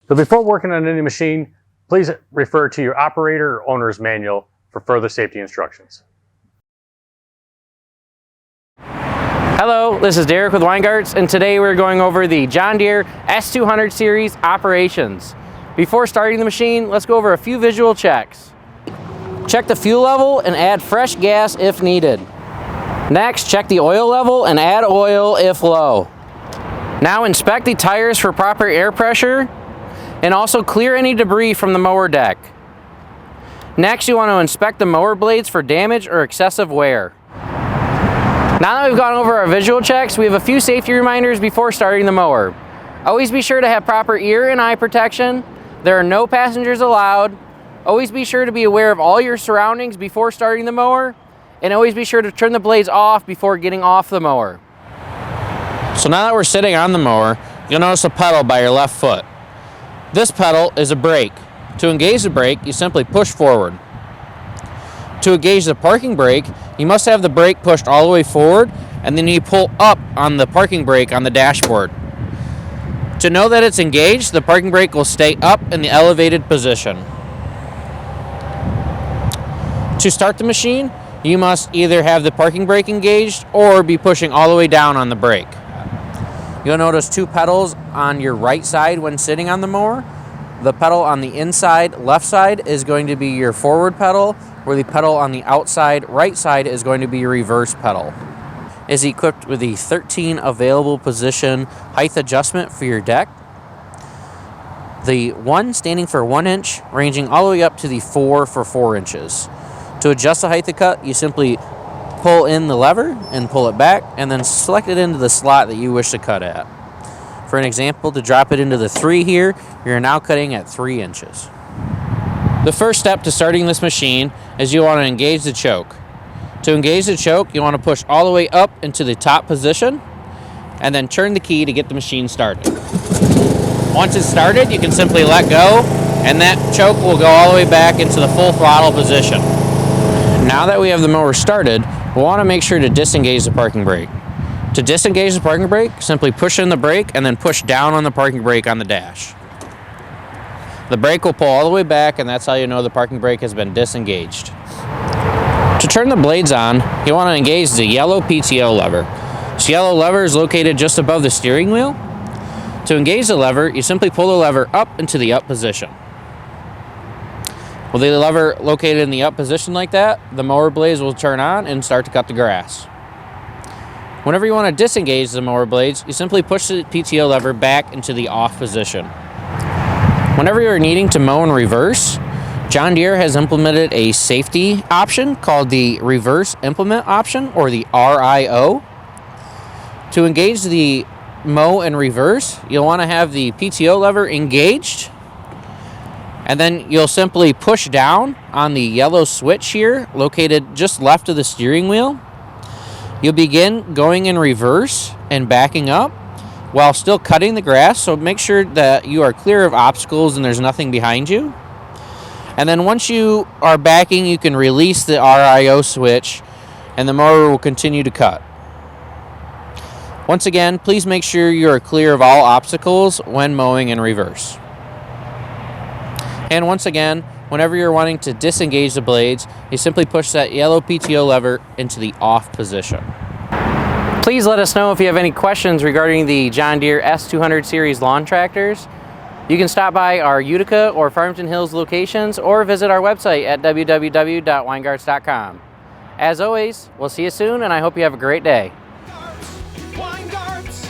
So before working on any machine, please refer to your operator or owner's manual for further safety instructions. Hello, this is Derek with Weingartz, and today we're going over the John Deere S200 series operations. Before starting the machine, let's go over a few visual checks. Check the fuel level and add fresh gas if needed. Next, check the oil level and add oil if low. Now inspect the tires for proper air pressure and also clear any debris from the mower deck. Next, you want to inspect the mower blades for damage or excessive wear. Now that we've gone over our visual checks, we have a few safety reminders before starting the mower. Always be sure to have proper ear and eye protection. There are no passengers allowed. Always be sure to be aware of all your surroundings before starting the mower, and always be sure to turn the blades off before getting off the mower. So now that we're sitting on the mower, you'll notice a pedal by your left foot. This pedal is a brake. To engage the brake, you simply push forward. To engage the parking brake, you must have the brake pushed all the way forward, and then you pull up on the parking brake on the dashboard. To know that it's engaged, the parking brake will stay up in the elevated position. To start the machine, you must either have the parking brake engaged or be pushing all the way down on the brake. You'll notice two pedals on your right side when sitting on the mower. The pedal on the inside left side is going to be your forward pedal, where the pedal on the outside right side is going to be your reverse pedal. It is equipped with the 13 available position height adjustment for your deck. The 1 standing for 1 inch, ranging all the way up to the 4 for 4 inches. To adjust the height of cut, you simply pull in the lever and pull it back, and then select it into the slot that you wish to cut at. For an example, to drop it into the 3 here, you're now cutting at 3 inches. The first step to starting this machine is you want to engage the choke. To engage the choke, you want to push all the way up into the top position, and then turn the key to get the machine started. Once it's started, you can simply let go, and that choke will go all the way back into the full throttle position. Now that we have the mower started, we'll want to make sure to disengage the parking brake. To disengage the parking brake, simply push in the brake and then push down on the parking brake on the dash. The brake will pull all the way back, and that's how you know the parking brake has been disengaged. To turn the blades on, you want to engage the yellow PTO lever. This yellow lever is located just above the steering wheel. To engage the lever, you simply pull the lever up into the up position. With the lever located in the up position like that, the mower blades will turn on and start to cut the grass. Whenever you want to disengage the mower blades, you simply push the PTO lever back into the off position. Whenever you're needing to mow in reverse, John Deere has implemented a safety option called the Reverse Implement Option, or the RIO. To engage the mow in reverse, you'll want to have the PTO lever engaged, and then you'll simply push down on the yellow switch here, located just left of the steering wheel. You'll begin going in reverse and backing up while still cutting the grass, so make sure that you are clear of obstacles and there's nothing behind you. And then once you are backing, you can release the RIO switch and the mower will continue to cut. Once again, please make sure you are clear of all obstacles when mowing in reverse. And once again, whenever you're wanting to disengage the blades, you simply push that yellow PTO lever into the off position. Please let us know if you have any questions regarding the John Deere S200 series lawn tractors. You can stop by our Utica or Farmington Hills locations or visit our website at www.weingartz.com. As always, we'll see you soon, and I hope you have a great day. Weingartz.